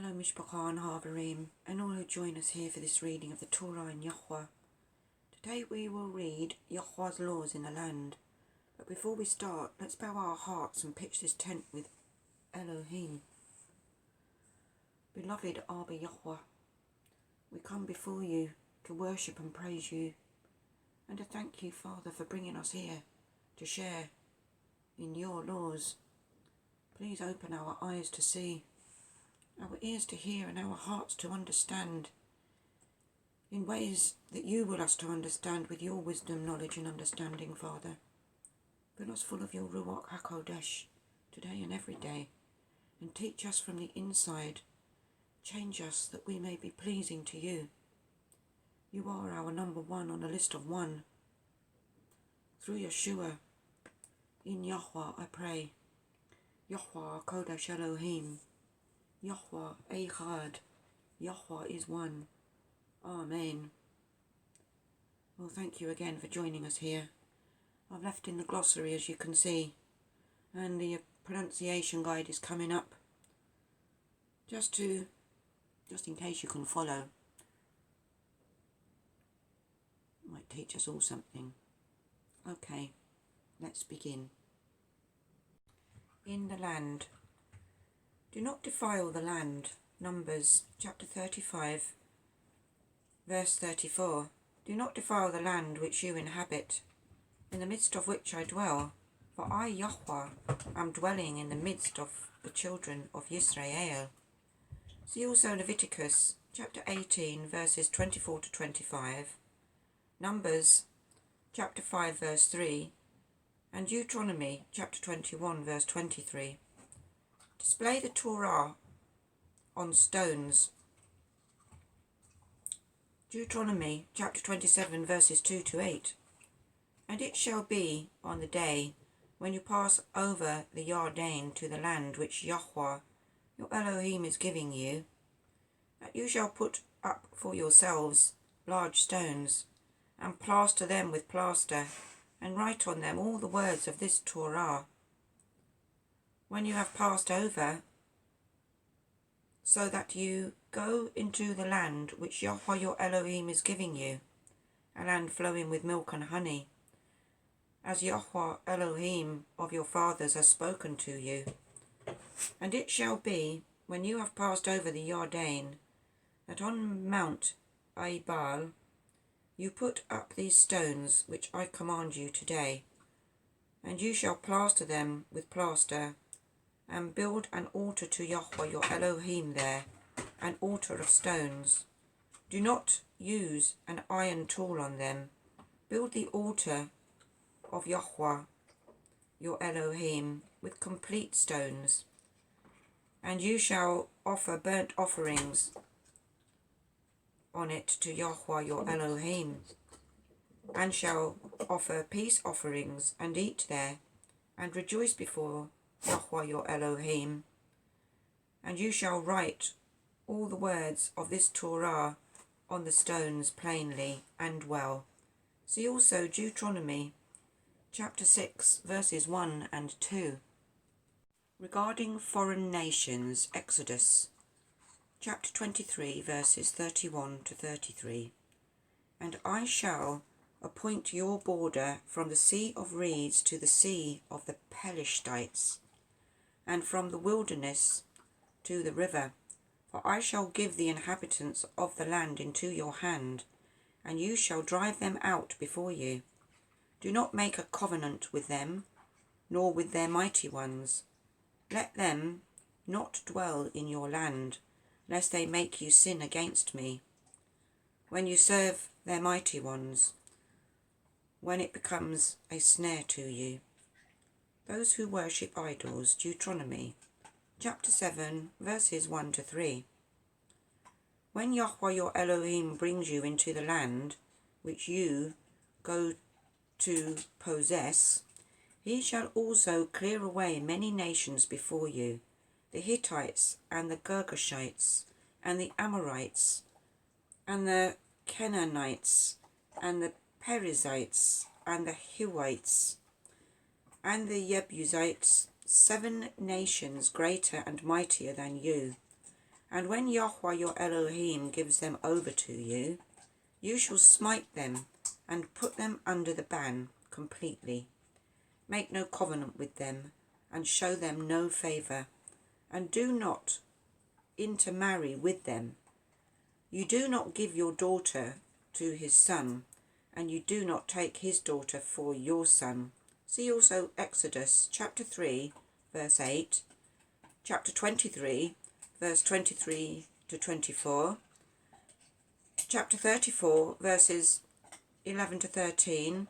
Hello Mishpacha and Havarim, and all who join us here for this reading of the Torah in YHWH. Today we will read YHWH's laws in the land. But before we start, let's bow our hearts and pitch this tent with Elohim. Beloved Abba YHWH, we come before you to worship and praise you, and to thank you, Father, for bringing us here to share in your laws. Please open our eyes to see, our ears to hear, and our hearts to understand in ways that you will us to understand with your wisdom, knowledge and understanding, Father. Fill us full of your Ruach HaKodesh today and every day, and teach us from the inside. Change us that we may be pleasing to you. You are our number one on a list of one. Through Yeshua, in YHWH I pray. YHWH Kodesh Elohim. YHWH Echad. YHWH is one. Amen. Well, thank you again for joining us here. I've left in the glossary, as you can see, and the pronunciation guide is coming up, just in case you can follow. Might teach us all something. Okay, let's begin. In the land. Do not defile the land. Numbers chapter 35, verse 34. Do not defile the land which you inhabit, in the midst of which I dwell, for I, YHWH, am dwelling in the midst of the children of Israel. See also Leviticus chapter 18, verses 24 to 25, Numbers chapter 5, verse 3, and Deuteronomy chapter 21, verse 23. Display the Torah on stones. Deuteronomy chapter 27, verses 2 to 8. And it shall be on the day when you pass over the Yarden to the land which YHWH your Elohim is giving you, that you shall put up for yourselves large stones, and plaster them with plaster, and write on them all the words of this Torah. When you have passed over, so that you go into the land which YHWH your Elohim is giving you, a land flowing with milk and honey, as YHWH Elohim of your fathers has spoken to you. And it shall be, when you have passed over the Yarden, that on Mount Ebal you put up these stones which I command you today, and you shall plaster them with plaster, and build an altar to YHWH your Elohim there, an altar of stones. Do not use an iron tool on them. Build the altar of YHWH your Elohim with complete stones, and you shall offer burnt offerings on it to YHWH your Elohim, and shall offer peace offerings and eat there, and rejoice before YHWH your Elohim. And you shall write all the words of this Torah on the stones plainly and well. See also Deuteronomy chapter 6, verses 1 and 2. Regarding foreign nations, Exodus chapter 23, verses 31 to 33. And I shall appoint your border from the sea of reeds to the sea of the Pelishtites, and from the wilderness to the river. For I shall give the inhabitants of the land into your hand, and you shall drive them out before you. Do not make a covenant with them, nor with their mighty ones. Let them not dwell in your land, lest they make you sin against me. When you serve their mighty ones, when it becomes a snare to you. Those who worship idols, Deuteronomy chapter 7, verses 1 to 3. When YHWH your Elohim brings you into the land which you go to possess, he shall also clear away many nations before you, the Hittites and the Girgashites and the Amorites and the Canaanites and the Perizzites and the Hivites and the Jebusites, 7 nations greater and mightier than you, And when Yahweh your Elohim gives them over to you, you shall smite them and put them under the ban completely. Make no covenant with them, and show them no favour, and do not intermarry with them. You do not give your daughter to his son, and you do not take his daughter for your son. See also Exodus chapter 3, verse 8, chapter 23, verse 23 to 24, chapter 34, verses 11 to 13,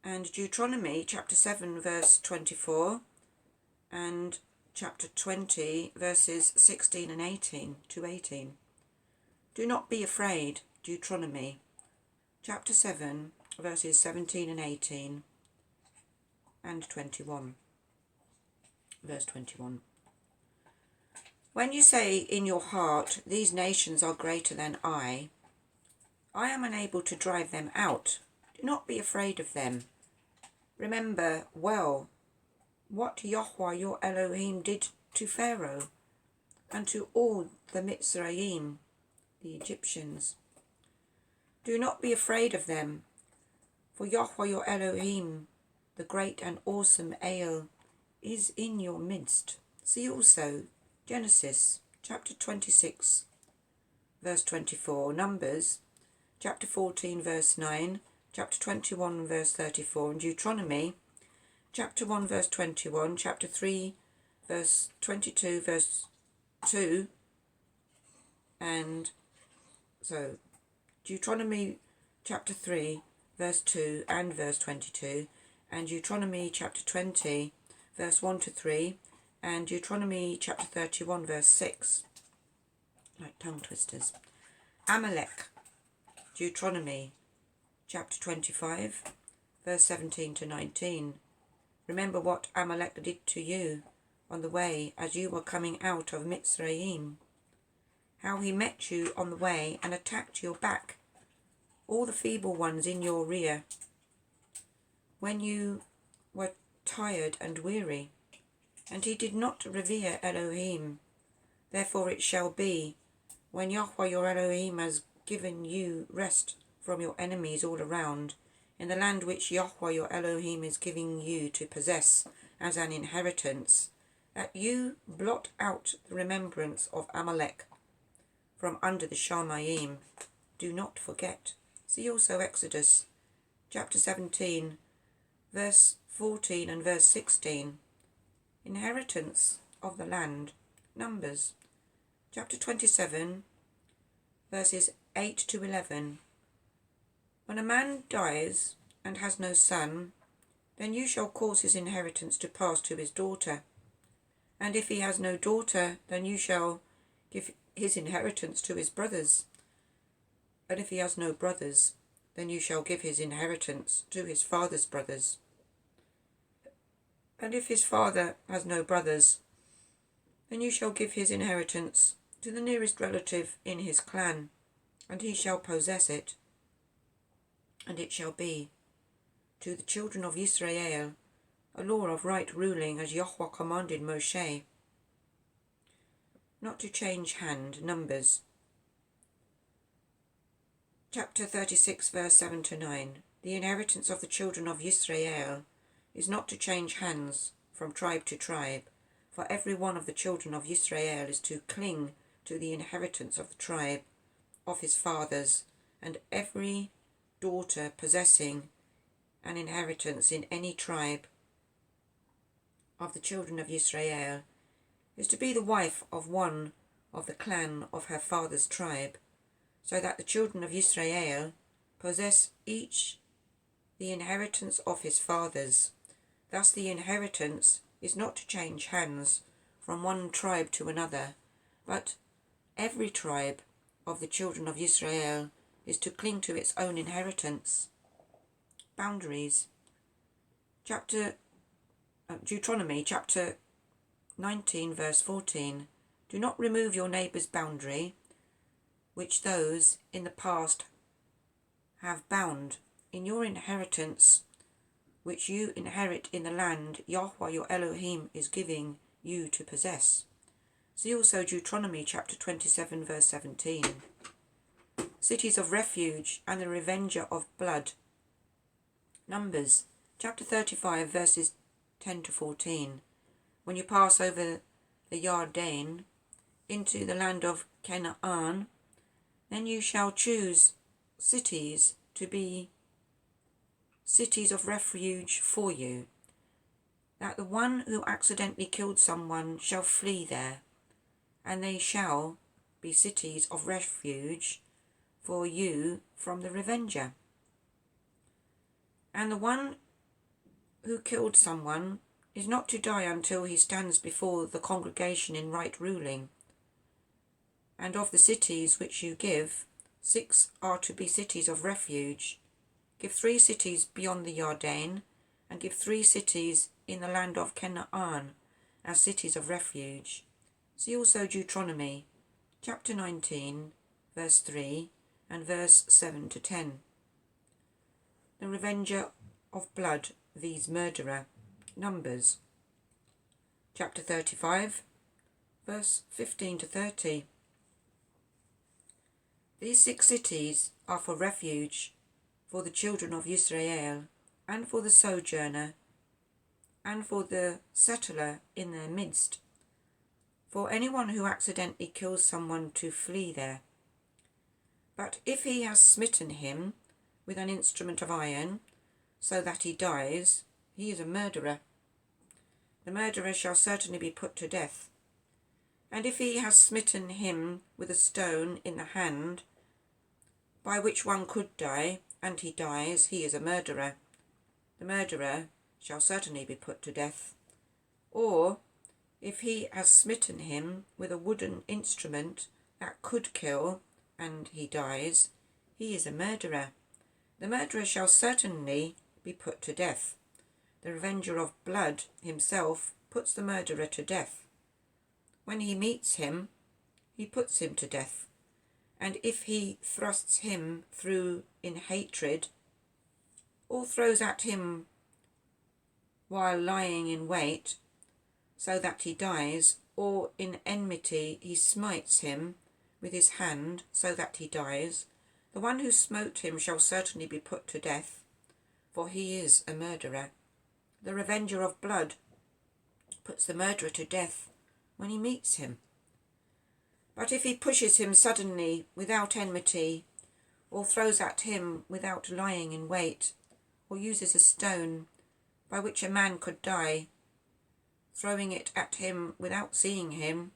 and Deuteronomy chapter 7, verse 24, and chapter 20, verses 16 and 18 to 18. Do not be afraid, Deuteronomy chapter 7, verses 17 and 18, and 21, verse 21. When you say in your heart, these nations are greater than I am unable to drive them out. Do not be afraid of them. Remember well what Yahweh your Elohim did to Pharaoh and to all the Mitzrayim, the Egyptians. Do not be afraid of them, for Yahweh your Elohim, the great and awesome El, is in your midst. See also Genesis chapter 26, verse 24, Numbers chapter 14, verse 9, chapter 21, verse 34, and Deuteronomy chapter 1, verse 21, chapter 3, verse 22, verse 2, and so Deuteronomy chapter 3, verse 2 and verse 22, and Deuteronomy chapter 20, verse 1 to 3, and Deuteronomy chapter 31, verse 6, like tongue twisters. Amalek, Deuteronomy chapter 25, verse 17 to 19. Remember what Amalek did to you on the way as you were coming out of Mitzrayim, how he met you on the way and attacked your back, all the feeble ones in your rear, when you were tired and weary. And he did not revere Elohim. Therefore it shall be, when Yahweh your Elohim has given you rest from your enemies all around, in the land which Yahweh your Elohim is giving you to possess as an inheritance, that you blot out the remembrance of Amalek from under the Shamayim. Do not forget. See also Exodus chapter 17, verse 14 and verse 16. Inheritance of the land. Numbers chapter 27, verses 8 to 11. When a man dies and has no son, then you shall cause his inheritance to pass to his daughter. And if he has no daughter, then you shall give his inheritance to his brothers. And if he has no brothers, then you shall give his inheritance to his father's brothers. And if his father has no brothers, then you shall give his inheritance to the nearest relative in his clan, and he shall possess it. And it shall be to the children of Israel a law of right ruling, as Yahweh commanded Moshe, not to change hand. Numbers chapter 36, verse 7 to 9. The inheritance of the children of Israel is not to change hands from tribe to tribe, for every one of the children of Israel is to cling to the inheritance of the tribe of his fathers, and every daughter possessing an inheritance in any tribe of the children of Israel is to be the wife of one of the clan of her father's tribe, so that the children of Israel possess each the inheritance of his fathers. Thus the inheritance is not to change hands from one tribe to another, but every tribe of the children of Israel is to cling to its own inheritance. Boundaries. Deuteronomy chapter 19, verse 14. Do not remove your neighbour's boundary, which those in the past have bound. In your inheritance, which you inherit in the land Yahweh your Elohim is giving you to possess. See also Deuteronomy chapter 27 verse 17. Cities of refuge and the revenger of blood. Numbers chapter 35 verses 10 to 14. When you pass over the Yarden into the land of Canaan, then you shall choose cities to be cities of refuge for you, that the one who accidentally killed someone shall flee there, and they shall be cities of refuge for you from the revenger. And the one who killed someone is not to die until he stands before the congregation in right ruling. And of the cities which you give, 6 are to be cities of refuge. Give 3 cities beyond the Yarden, and give 3 cities in the land of Canaan as cities of refuge. See also Deuteronomy chapter 19 verse 3 and verse 7 to 10. The revenger of blood, these murderer. Numbers chapter 35 verse 15 to 30. These 6 cities are for refuge for the children of Israel, and for the sojourner, and for the settler in their midst, for anyone who accidentally kills someone to flee there. But if he has smitten him with an instrument of iron, so that he dies, he is a murderer. The murderer shall certainly be put to death. And if he has smitten him with a stone in the hand, by which one could die, and he dies, he is a murderer. The murderer shall certainly be put to death. Or, if he has smitten him with a wooden instrument that could kill, and he dies, he is a murderer. The murderer shall certainly be put to death. The revenger of blood himself puts the murderer to death. When he meets him, he puts him to death. And if he thrusts him through in hatred, or throws at him while lying in wait, so that he dies, or in enmity he smites him with his hand, so that he dies, the one who smote him shall certainly be put to death, for he is a murderer. The revenger of blood puts the murderer to death when he meets him. But if he pushes him suddenly without enmity, or throws at him without lying in wait, or uses a stone by which a man could die, throwing it at him without seeing him,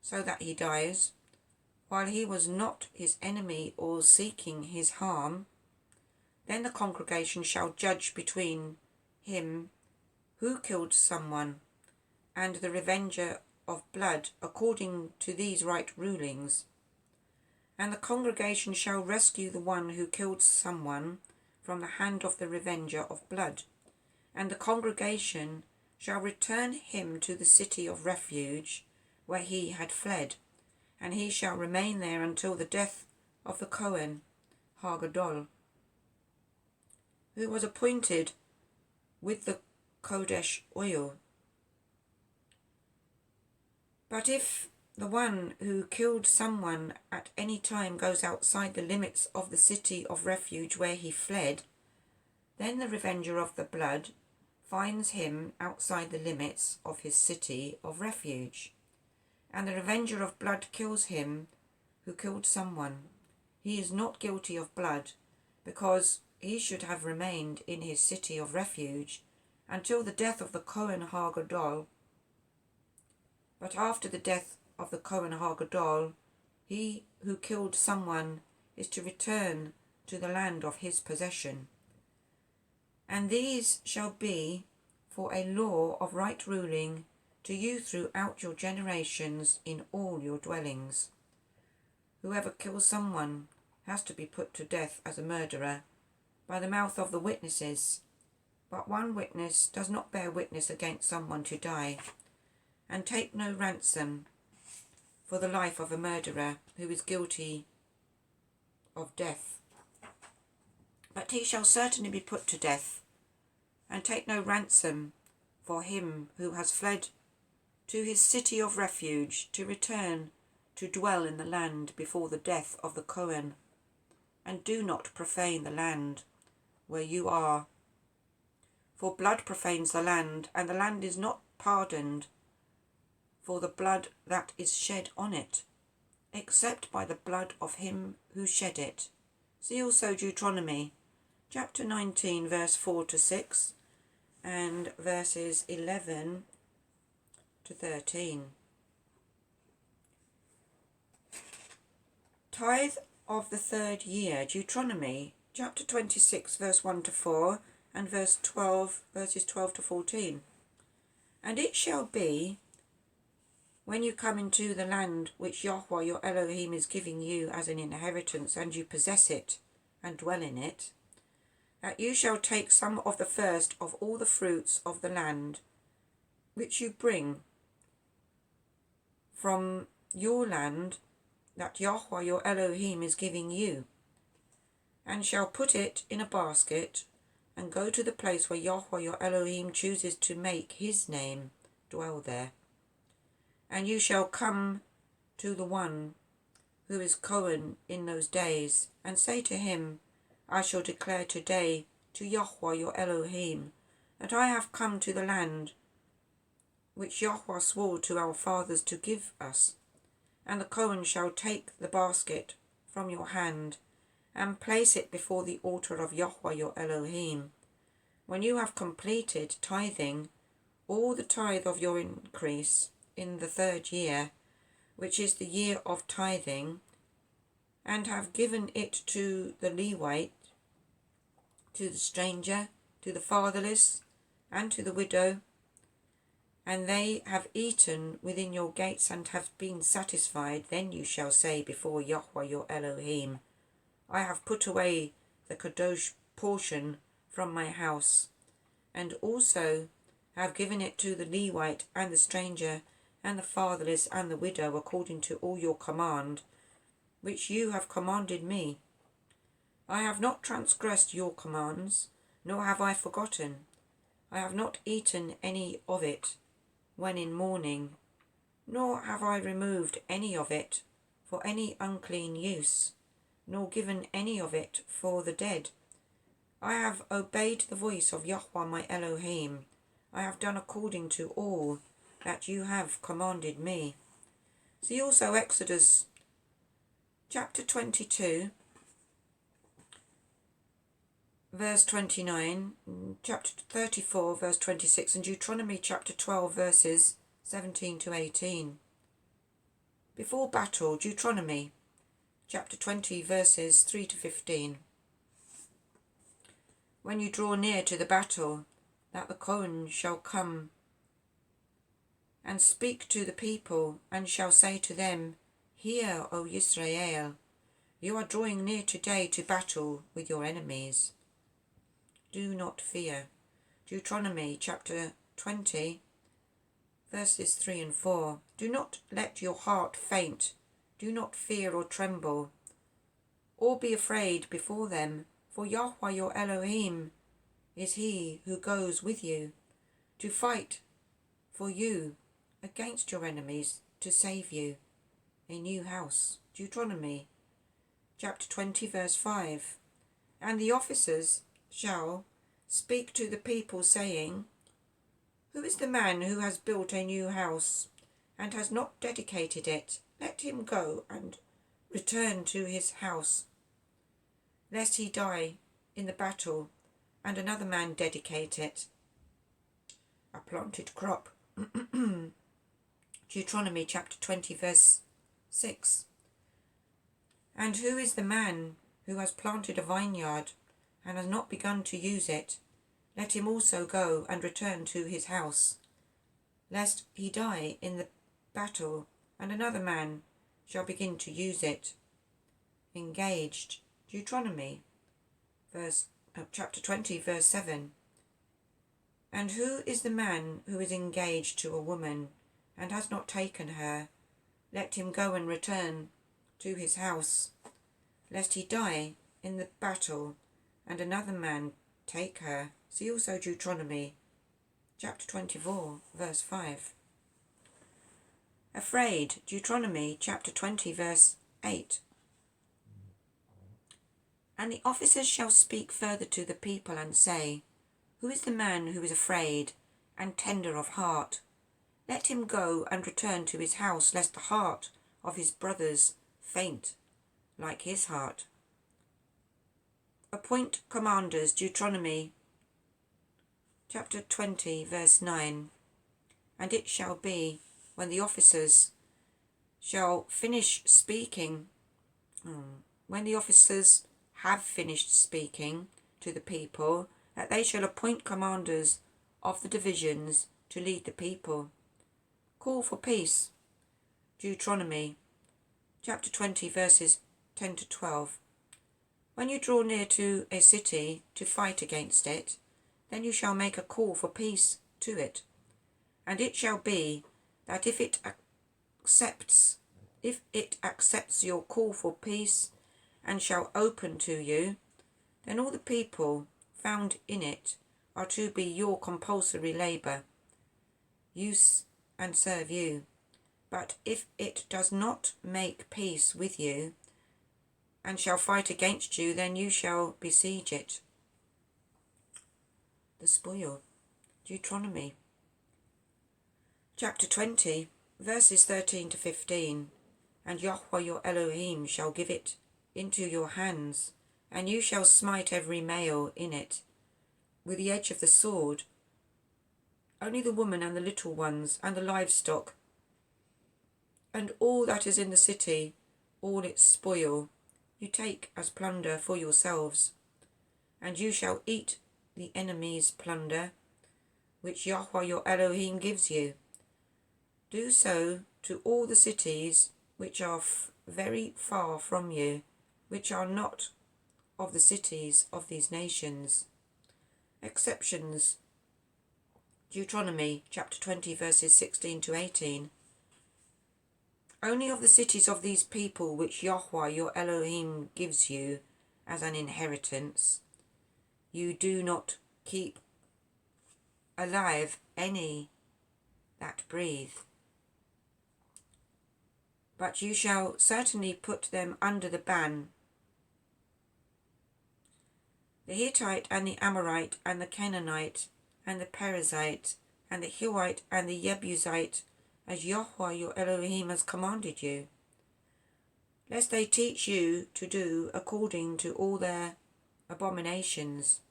so that he dies, while he was not his enemy or seeking his harm, then the congregation shall judge between him who killed someone and the revenger of blood according to these right rulings. And the congregation shall rescue the one who killed someone from the hand of the revenger of blood, and the congregation shall return him to the city of refuge where he had fled, and he shall remain there until the death of the Cohen Hagadol, who was appointed with the Kodesh oil. But if the one who killed someone at any time goes outside the limits of the city of refuge where he fled, then the revenger of the blood finds him outside the limits of his city of refuge, and the revenger of blood kills him who killed someone. He is not guilty of blood, because he should have remained in his city of refuge until the death of the Cohen Hagadol. But after the death of the Cohen Hagadol, he who killed someone is to return to the land of his possession. And these shall be for a law of right ruling to you throughout your generations in all your dwellings. Whoever kills someone has to be put to death as a murderer by the mouth of the witnesses, but one witness does not bear witness against someone to die, and take no ransom for the life of a murderer who is guilty of death. But he shall certainly be put to death, and take no ransom for him who has fled to his city of refuge, to return to dwell in the land before the death of the Cohen, and do not profane the land where you are. For blood profanes the land, and the land is not pardoned for the blood that is shed on it, except by the blood of him who shed it. See also Deuteronomy chapter 19 verse 4 to 6 and verses 11 to 13. Tithe of the third year, Deuteronomy chapter 26 verse 1 to 4 and verses 12 to 14. And it shall be, when you come into the land which Yahweh your Elohim is giving you as an inheritance, and you possess it and dwell in it, that you shall take some of the first of all the fruits of the land, which you bring from your land that Yahweh your Elohim is giving you, and shall put it in a basket, and go to the place where Yahweh your Elohim chooses to make his name dwell there. And you shall come to the one who is Cohen in those days, and say to him, I shall declare today to Yahweh your Elohim that I have come to the land which Yahweh swore to our fathers to give us. And the Cohen shall take the basket from your hand, and place it before the altar of Yahweh your Elohim. When you have completed tithing all the tithe of your increase in the third year, which is the year of tithing, and have given it to the Levite, to the stranger, to the fatherless, and to the widow, and they have eaten within your gates and have been satisfied, then you shall say before Yahweh your Elohim, I have put away the kadosh portion from my house, and also have given it to the Levite and the stranger and the fatherless and the widow, according to all your command, which you have commanded me. I have not transgressed your commands, nor have I forgotten. I have not eaten any of it when in mourning, nor have I removed any of it for any unclean use, nor given any of it for the dead. I have obeyed the voice of Yahweh my Elohim. I have done according to all that you have commanded me. See also Exodus chapter 22, verse 29, chapter 34, verse 26, and Deuteronomy chapter 12, verses 17 to 18. Before battle, Deuteronomy chapter 20, verses 3 to 15. When you draw near to the battle, that the Cohen shall come and speak to the people, and shall say to them, Hear, O Israel, you are drawing near today to battle with your enemies. Do not fear. Deuteronomy chapter 20, verses 3 and 4. Do not let your heart faint. Do not fear or tremble, or be afraid before them, for Yahweh your Elohim is he who goes with you to fight for you against your enemies, to save you a new house. Deuteronomy chapter 20, verse 5. And the officers shall speak to the people, saying, Who is the man who has built a new house and has not dedicated it? Let him go and return to his house, lest he die in the battle and another man dedicate it. A planted crop. Deuteronomy chapter 20, verse 6. And who is the man who has planted a vineyard and has not begun to use it? Let him also go and return to his house, lest he die in the battle and another man shall begin to use it. Engaged. Deuteronomy chapter 20, verse 7. And who is the man who is engaged to a woman and has not taken her? Let him go and return to his house, lest he die in the battle and another man take her. See also Deuteronomy chapter 24, verse 5. Afraid, Deuteronomy chapter 20 verse 8. And the officers shall speak further to the people and say, Who is the man who is afraid and tender of heart? Let him go and return to his house, lest the heart of his brothers faint like his heart. Appoint commanders, Deuteronomy chapter 20 verse 9. And it shall be, when the officers shall finish speaking, when the officers have finished speaking to the people, that they shall appoint commanders of the divisions to lead the people. Call for peace, Deuteronomy chapter 20 verses 10 to 12. When you draw near to a city to fight against it, then you shall make a call for peace to it. And it shall be that if it accepts your call for peace and shall open to you, then all the people found in it are to be your compulsory labour, use and serve you. But if it does not make peace with you and shall fight against you, then you shall besiege it. The spoil, Deuteronomy chapter 20 verses 13 to 15. And Yahweh your Elohim shall give it into your hands, and you shall smite every male in it with the edge of the sword. Only the woman and the little ones and the livestock and all that is in the city, all its spoil, you take as plunder for yourselves. And you shall eat the enemy's plunder, which Yahweh your Elohim gives you. Do so to all the cities which are very far from you, which are not of the cities of these nations. Exceptions, Deuteronomy chapter 20 verses 16 to 18. Only of the cities of these people which Yahweh your Elohim gives you as an inheritance, you do not keep alive any that breathe. But you shall certainly put them under the ban. The Hittite and the Amorite and the Canaanite and the Perizzite and the Hivite and the Jebusite, as Yahweh your Elohim has commanded you, lest they teach you to do according to all their abominations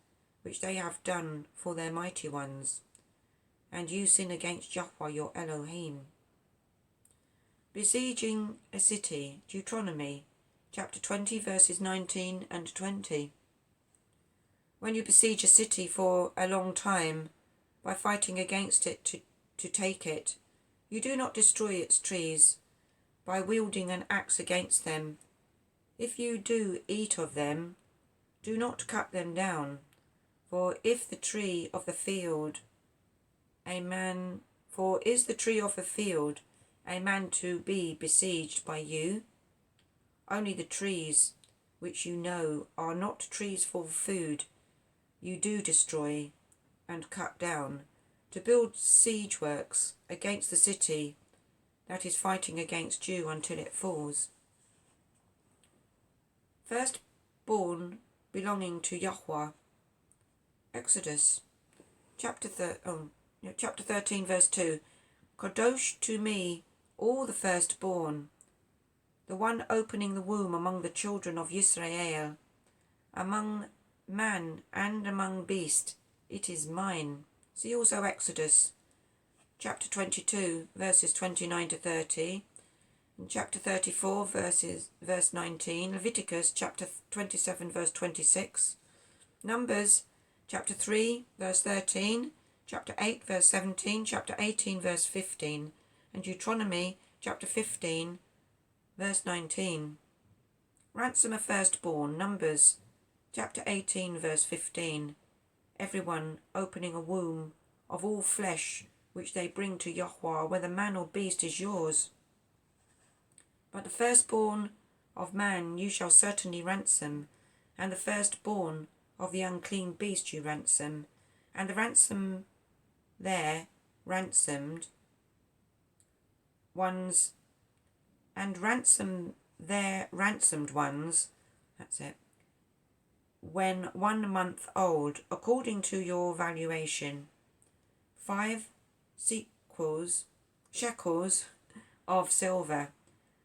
which they have done for their mighty ones, and you sin against Yahweh your Elohim. Besieging a city, Deuteronomy chapter 20 verses 19 and 20. When you besiege a city for a long time by fighting against it to take it, you do not destroy its trees by wielding an axe against them. If you do eat of them, do not cut them down. For is the tree of the field a man to be besieged by you? Only the trees which you know are not trees for food you do destroy and cut down, to build siege works against the city that is fighting against you until it falls. Firstborn belonging to Yahweh. Exodus chapter 13 verse 2. Kadosh to me all the firstborn, the one opening the womb among the children of Israel, among man and among beast, it is mine. See also Exodus chapter 22 verses 29 to 30, and chapter 34 verse 19, Leviticus chapter 27 verse 26, Numbers chapter 3 verse 13, chapter 8 verse 17, chapter 18 verse 15, and Deuteronomy chapter 15 verse 19. Ransom a firstborn, Numbers chapter 18 verse 15. Everyone opening a womb of all flesh which they bring to Yahweh, whether man or beast, is yours. But the firstborn of man you shall certainly ransom, and the firstborn of the unclean beast you ransom, and the ransom there ransomed ones and ransom their ransomed ones, that's it, when 1 month old, according to your valuation, 5 shekels of silver,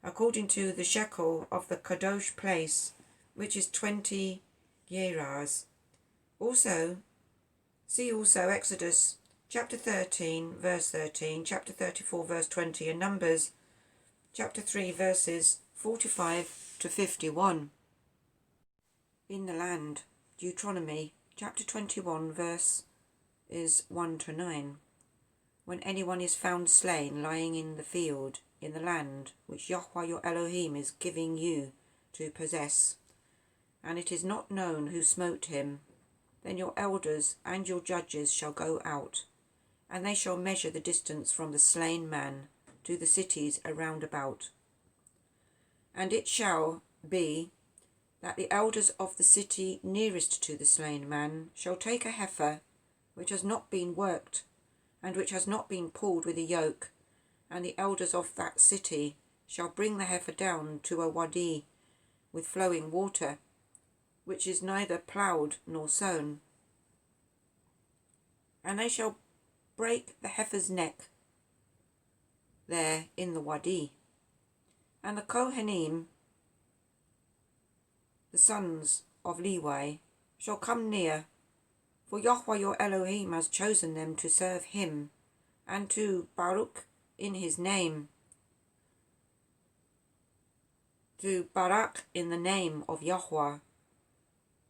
according to the shekel of the kadosh place, which is 20 gerahs. Also, see also Exodus chapter 13 verse 13, chapter 34 verse 20, and Numbers chapter 3 verses 45 to 51. In the land, Deuteronomy chapter 21 verse is 1 to 9. When anyone is found slain lying in the field, in the land which Yahweh your Elohim is giving you to possess, and it is not known who smote him, then your elders and your judges shall go out, and they shall measure the distance from the slain man to the cities around about. And it shall be that the elders of the city nearest to the slain man shall take a heifer which has not been worked, and which has not been pulled with a yoke, and the elders of that city shall bring the heifer down to a wadi with flowing water, which is neither ploughed nor sown. And they shall break the heifer's neck there in the wadi. And the Kohanim, the sons of Levi, shall come near, for Yahweh your Elohim has chosen them to serve him, and to Baruch in his name, to Barak in the name of Yahweh,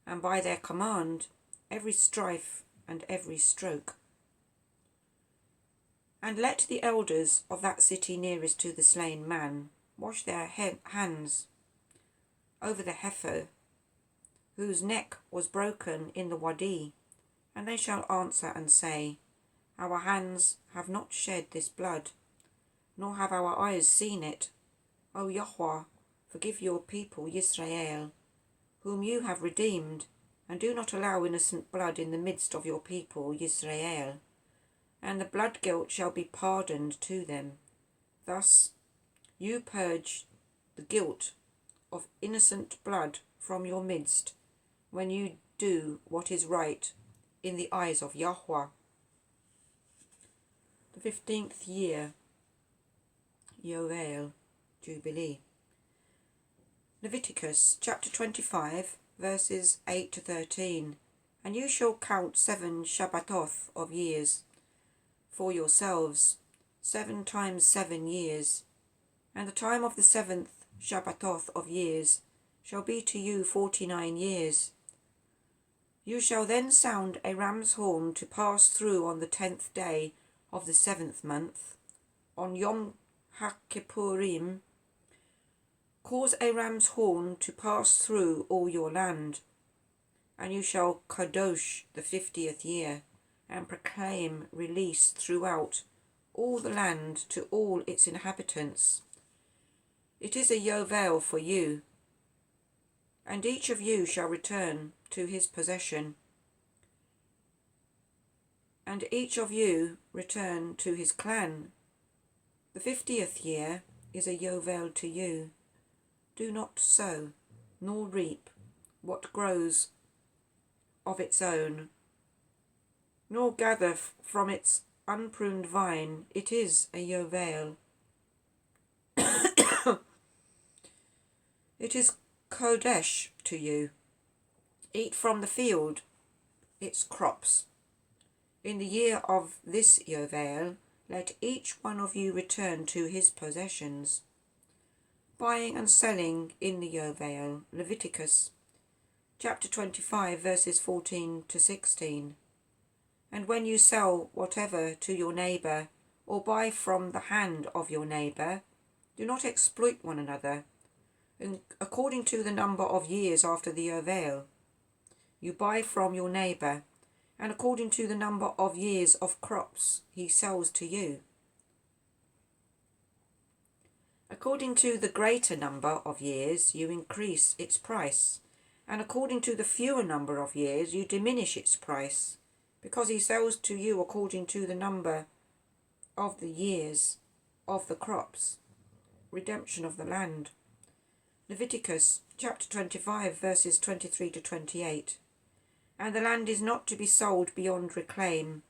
and by their command every strife and every stroke. And let the elders of that city nearest to the slain man wash their hands over the heifer whose neck was broken in the wadi, and they shall answer and say, Our hands have not shed this blood, nor have our eyes seen it. O Yahweh, forgive your people Yisrael, whom you have redeemed, and do not allow innocent blood in the midst of your people Yisrael, and the blood guilt shall be pardoned to them. Thus you purge the guilt of innocent blood from your midst, when you do what is right in the eyes of Yahweh. The 15th year, Yovel, Jubilee. Leviticus chapter 25 verses 8 to 13. And you shall count 7 Shabbatoth of years for yourselves, 7 times 7 years. And the time of the 7th Shabbatoth of years shall be to you 49 years. You shall then sound a ram's horn to pass through on the 10th day of the 7th month. On Yom HaKippurim, cause a ram's horn to pass through all your land. And you shall kadosh the 50th year, and proclaim release throughout all the land to all its inhabitants. It is a yovel for you, and each of you shall return to his possession, and each of you return to his clan. The 50th year is a yovel to you. Do not sow, nor reap what grows of its own, nor gather from its unpruned vine. It is a yovel. It is kodesh to you. Eat from the field its crops. In the year of this yovel, let each one of you return to his possessions. Buying and selling in the yovel. Leviticus chapter 25 verses 14 to 16. And when you sell whatever to your neighbour, or buy from the hand of your neighbour, do not exploit one another. And according to the number of years after the yovel, you buy from your neighbour, and according to the number of years of crops he sells to you. According to the greater number of years you increase its price, and according to the fewer number of years you diminish its price, because he sells to you according to the number of the years. of the crops, redemption of the land. Leviticus chapter 25 verses 23 to 28. And the land is not to be sold beyond reclaim,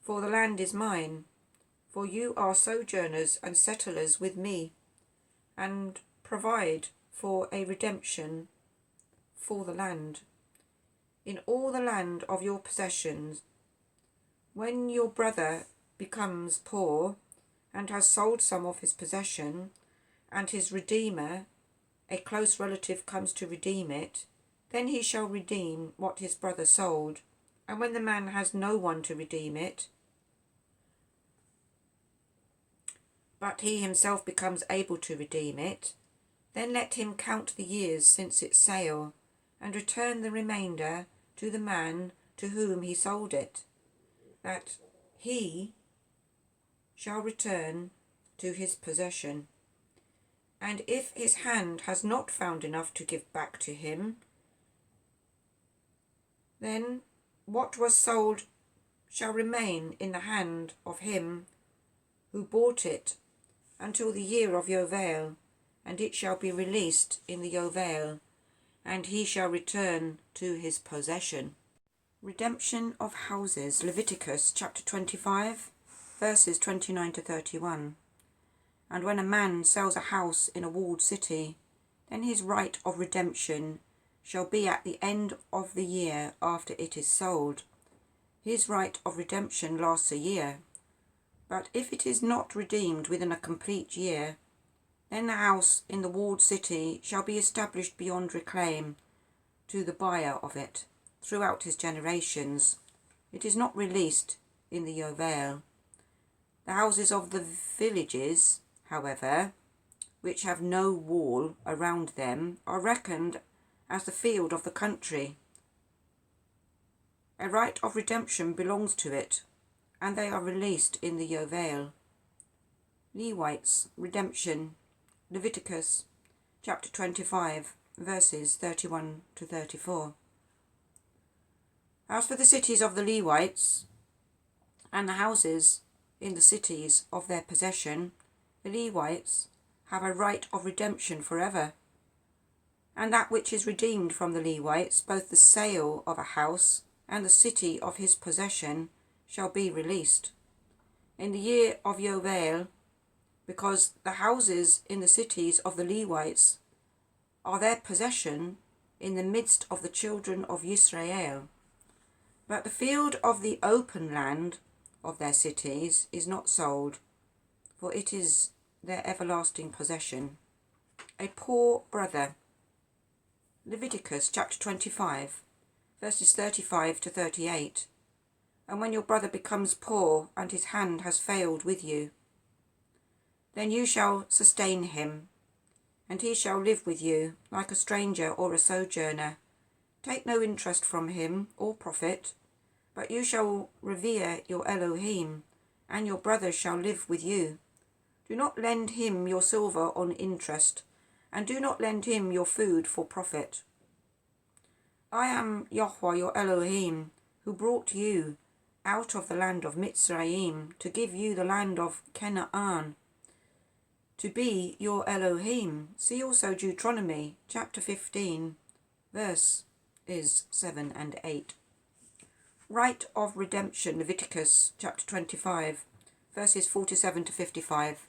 for the land is mine, for you are sojourners and settlers with me, and provide for a redemption for the land. In all the land of your possessions, when your brother becomes poor and has sold some of his possession, and his redeemer, a close relative, comes to redeem it, then he shall redeem what his brother sold. And when the man has no one to redeem it, but he himself becomes able to redeem it, then let him count the years since its sale, and return the remainder to the man to whom he sold it, that he shall return to his possession. And if his hand has not found enough to give back to him, then what was sold shall remain in the hand of him who bought it until the year of Yovel, and it shall be released in the Yovel, and he shall return to his possession. Redemption of houses. Leviticus chapter 25 verses 29 to 31. And when a man sells a house in a walled city, then his right of redemption shall be at the end of the year after it is sold. His right of redemption lasts a year. But if it is not redeemed within a complete year, then the house in the walled city shall be established beyond reclaim to the buyer of it throughout his generations. It is not released in the Yovel. The houses of the villages, however, which have no wall around them, are reckoned as the field of the country. A right of redemption belongs to it, and they are released in the Yovel. Levites, redemption. Leviticus chapter 25 verses 31 to 34. As for the cities of the Levites and the houses in the cities of their possession, the Levites have a right of redemption forever. And that which is redeemed from the Levites, both the sale of a house and the city of his possession, shall be released in the year of Yovel, because the houses in the cities of the Levites are their possession in the midst of the children of Israel. But the field of the open land of their cities is not sold, for it is their everlasting possession. A poor brother. Leviticus chapter 25 verses 35 to 38. And when your brother becomes poor and his hand has failed with you, then you shall sustain him, and he shall live with you like a stranger or a sojourner. Take no interest from him or profit, but you shall revere your Elohim, and your brother shall live with you. Do not lend him your silver on interest, and do not lend him your food for profit. I am Yahweh your Elohim, who brought you out of the land of Mitzrayim to give you the land of Canaan, to be your Elohim. See also Deuteronomy chapter 15 verses 7 and 8. Right of redemption. Leviticus chapter 25 verses 47 to 55.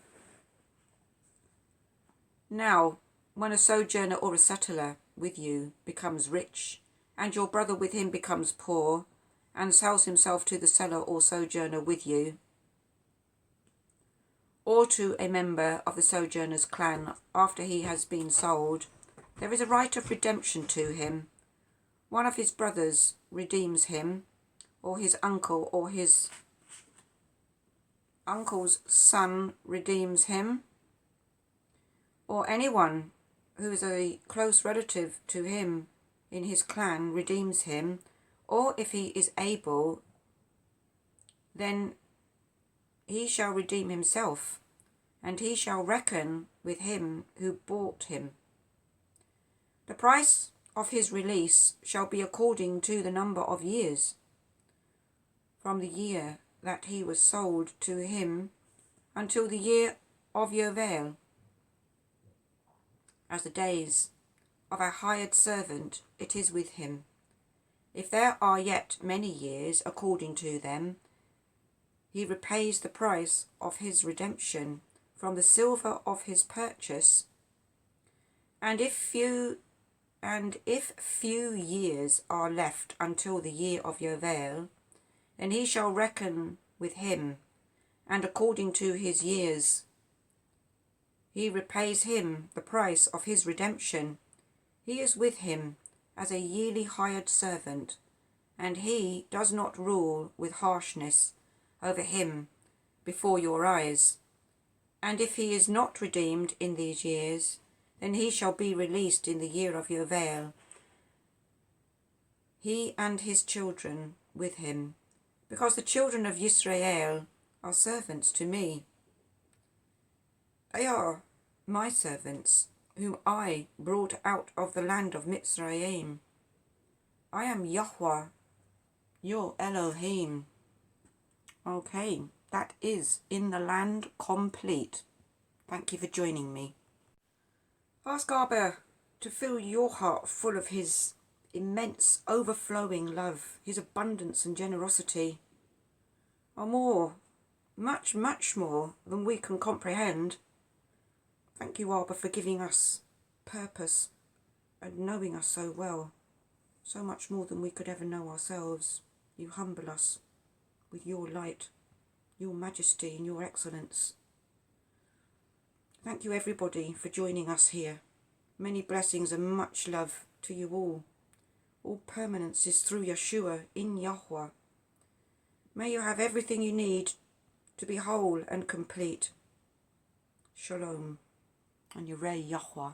Now, when a sojourner or a settler with you becomes rich, and your brother with him becomes poor, and sells himself to the seller or sojourner with you, or to a member of the sojourner's clan after he has been sold, there is a right of redemption to him. One of his brothers redeems him, or his uncle or his uncle's son redeems him, or anyone who is a close relative to him in his clan redeems him, or if he is able, then he shall redeem himself, and he shall reckon with him who bought him. The price of his release shall be according to the number of years from the year that he was sold to him until the year of Yovel, as the days of a hired servant it is with him. If there are yet many years according to them, he repays the price of his redemption from the silver of his purchase. And if few years are left until the year of Yovel, then he shall reckon with him, and according to his years he repays him the price of his redemption. He is with him as a yearly hired servant, and he does not rule with harshness over him before your eyes. And if he is not redeemed in these years, then he shall be released in the year of Yovel, he and his children with him, because the children of Israel are servants to me. They are my servants, whom I brought out of the land of Mitzrayim. I am Yahweh, your Elohim. Okay, that is In the Land complete. Thank you for joining me. Ask Abba to fill your heart full of his immense, overflowing love, his abundance and generosity are more, much, much more than we can comprehend. Thank you, Abba, for giving us purpose and knowing us so well, so much more than we could ever know ourselves. You humble us with your light, your majesty and your excellence. Thank you, everybody, for joining us here. Many blessings and much love to you all. All permanence is through Yeshua in Yahweh. May you have everything you need to be whole and complete. Shalom and Yirei Yahweh.